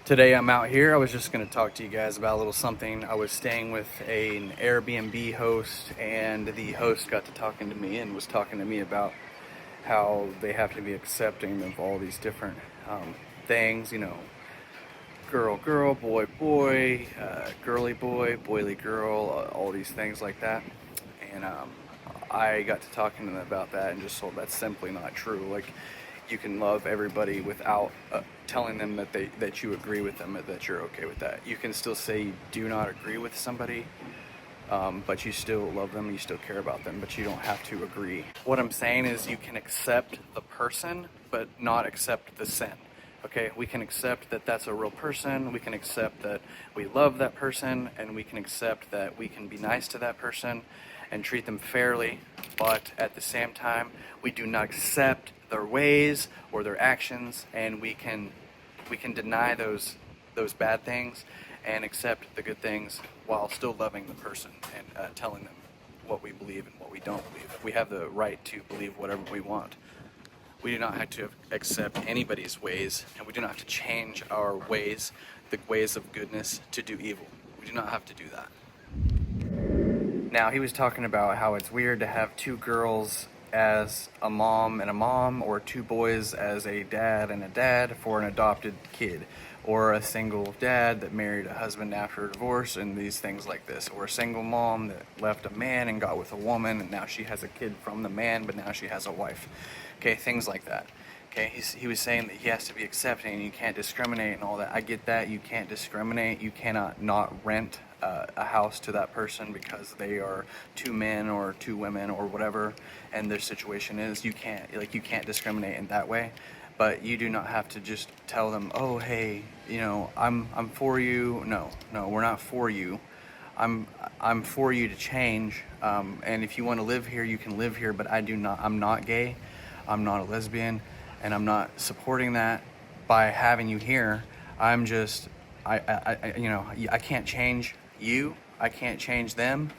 Today I'm out here. I was just going to talk to you guys about a little something. I was staying with an Airbnb host, and the host got to talking to me and was talking to me about how they have to be accepting of all these different things, girl, girl, boy, boy, girly boy, boily girl, all these things like that. And I got to talking to them about that and just told that's simply not true. Like, you can love everybody without telling them that you agree with them, that you're okay with that. You can still say you do not agree with somebody, but you still love them, you still care about them, but you don't have to agree. What I'm saying is you can accept the person, but not accept the sin. Okay, we can accept that that's a real person, we can accept that we love that person, and we can accept that we can be nice to that person and treat them fairly, but at the same time, we do not accept their ways or their actions, and we can deny those bad things and accept the good things while still loving the person and telling them what we believe and what we don't believe. We have the right to believe whatever we want. We do not have to accept anybody's ways, and we do not have to change our ways, the ways of goodness, to do evil. We do not have to do that. Now, he was talking about how it's weird to have two girls as a mom and a mom, or two boys as a dad and a dad for an adopted kid, or a single dad that married a husband after a divorce and these things like this, or a single mom that left a man and got with a woman and now she has a kid from the man but now she has a wife. Okay, things like that. Okay, he was saying that he has to be accepting and you can't discriminate and all that. I get that. You can't discriminate. You cannot not rent a house to that person because they are two men or two women or whatever, and their situation is. You can't discriminate in that way. But you do not have to just tell them, oh, hey, I'm for you. No, we're not for you. I'm for you to change. And if you want to live here, you can live here. But I'm not gay. I'm not a lesbian, and I'm not supporting that by having you here. I'm just, I can't change you. I can't change them.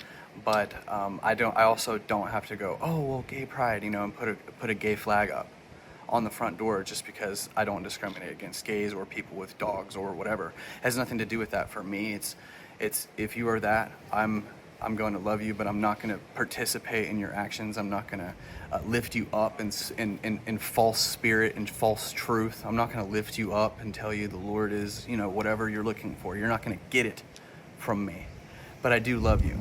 But I also don't have to go, oh, well, gay pride, and put a gay flag up on the front door just because I don't discriminate against gays or people with dogs or whatever. It has nothing to do with that for me. It's if you are that, I'm going to love you, but I'm not going to participate in your actions. I'm not going to lift you up in false spirit and false truth. I'm not going to lift you up and tell you the Lord is, whatever you're looking for. You're not going to get it from me, but I do love you.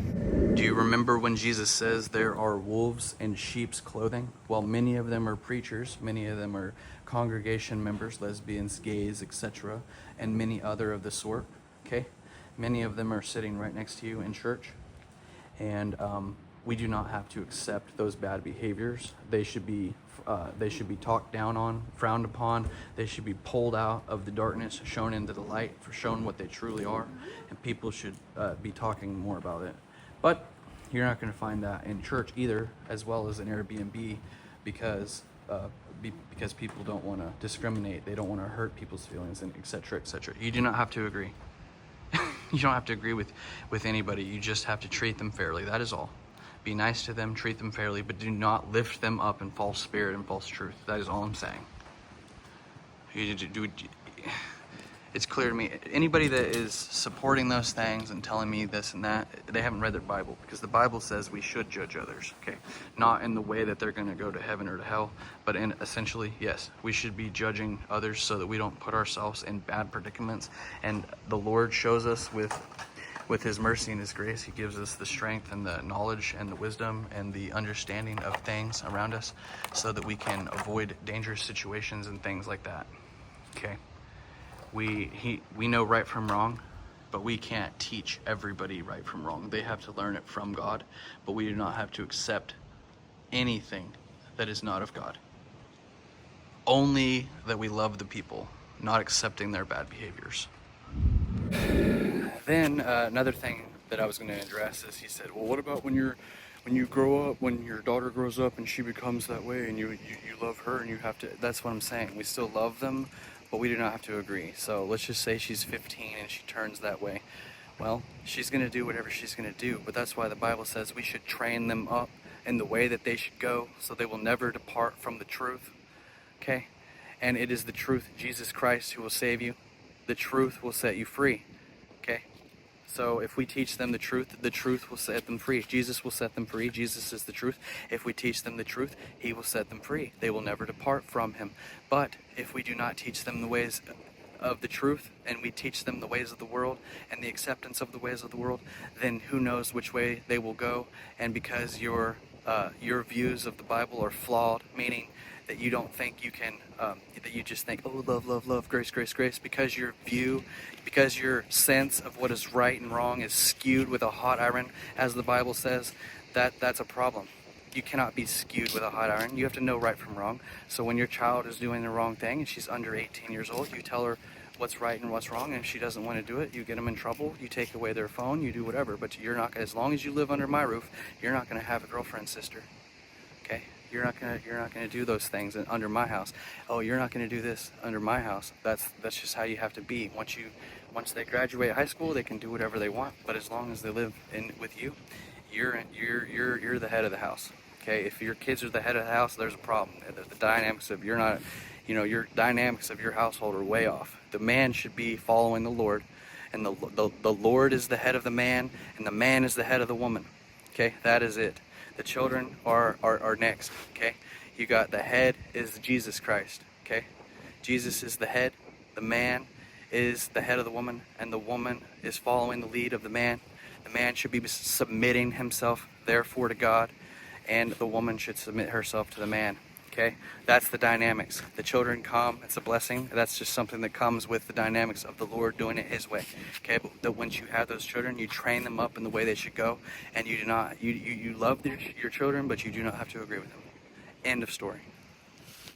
Do you remember when Jesus says there are wolves in sheep's clothing? Well, many of them are preachers, many of them are congregation members, lesbians, gays, etc., and many other of the sort, okay? Many of them are sitting right next to you in church, and we do not have to accept those bad behaviors. They should be talked down on, frowned upon. They should be pulled out of the darkness, shown into the light, shown what they truly are, and people should be talking more about it. But you're not going to find that in church either, as well as in Airbnb, because people don't want to discriminate. They don't want to hurt people's feelings, and etc., etc. You do not have to agree. You don't have to agree with anybody. You just have to treat them fairly. That is all. Be nice to them, treat them fairly, but do not lift them up in false spirit and false truth. That is all I'm saying. It's clear to me. Anybody that is supporting those things and telling me this and that, they haven't read their Bible, because the Bible says we should judge others, okay? Not in the way that they're going to go to heaven or to hell, but in essentially, yes, we should be judging others so that we don't put ourselves in bad predicaments. And the Lord shows us with his mercy and his grace, he gives us the strength and the knowledge and the wisdom and the understanding of things around us so that we can avoid dangerous situations and things like that, okay? We know right from wrong, but we can't teach everybody right from wrong. They have to learn it from God, but we do not have to accept anything that is not of God. Only that we love the people, not accepting their bad behaviors. Then another thing that I was going to address is, he said, well, what about when you grow up, when your daughter grows up and she becomes that way and you love her and you have to, that's what I'm saying. We still love them, but we do not have to agree. So let's just say she's 15 and she turns that way. Well, she's going to do whatever she's going to do, but that's why the Bible says we should train them up in the way that they should go so they will never depart from the truth, okay? And it is the truth, Jesus Christ, who will save you. the truth will set you free. Okay? So if we teach them the truth will set them free. Jesus will set them free. Jesus is the truth. If we teach them the truth, he will set them free. They will never depart from him. But if we do not teach them the ways of the truth, and we teach them the ways of the world and the acceptance of the ways of the world, then who knows which way they will go. And because your views of the Bible are flawed, meaning that you don't think you can, that you just think, oh, love, love, love, grace, grace, grace, because your sense of what is right and wrong is skewed with a hot iron, as the Bible says, that's a problem. You cannot be skewed with a hot iron. You have to know right from wrong. So when your child is doing the wrong thing and she's under 18 years old, you tell her what's right and what's wrong, and if she doesn't want to do it, you get them in trouble, you take away their phone, you do whatever, but you're not, as long as you live under my roof, you're not going to have a girlfriend, sister. Okay? You're not gonna do those things under my house. Oh, you're not gonna do this under my house. That's just how you have to be. Once they graduate high school, they can do whatever they want. But as long as they live in with you, you're the head of the house. Okay, if your kids are the head of the house, there's a problem. The dynamics of your dynamics of your household are way off. The man should be following the Lord, and the Lord is the head of the man, and the man is the head of the woman. Okay, that is it. The children are next, okay? You got the head is Jesus Christ, okay? Jesus is the head, the man is the head of the woman, and the woman is following the lead of the man. The man should be submitting himself, therefore, to God, and the woman should submit herself to the man, okay? That's the dynamics. The children come, it's a blessing. That's just something that comes with the dynamics of the Lord doing it his way, okay? But once you have those children, you train them up in the way they should go, and you love your children, but you do not have to agree with them. End of story.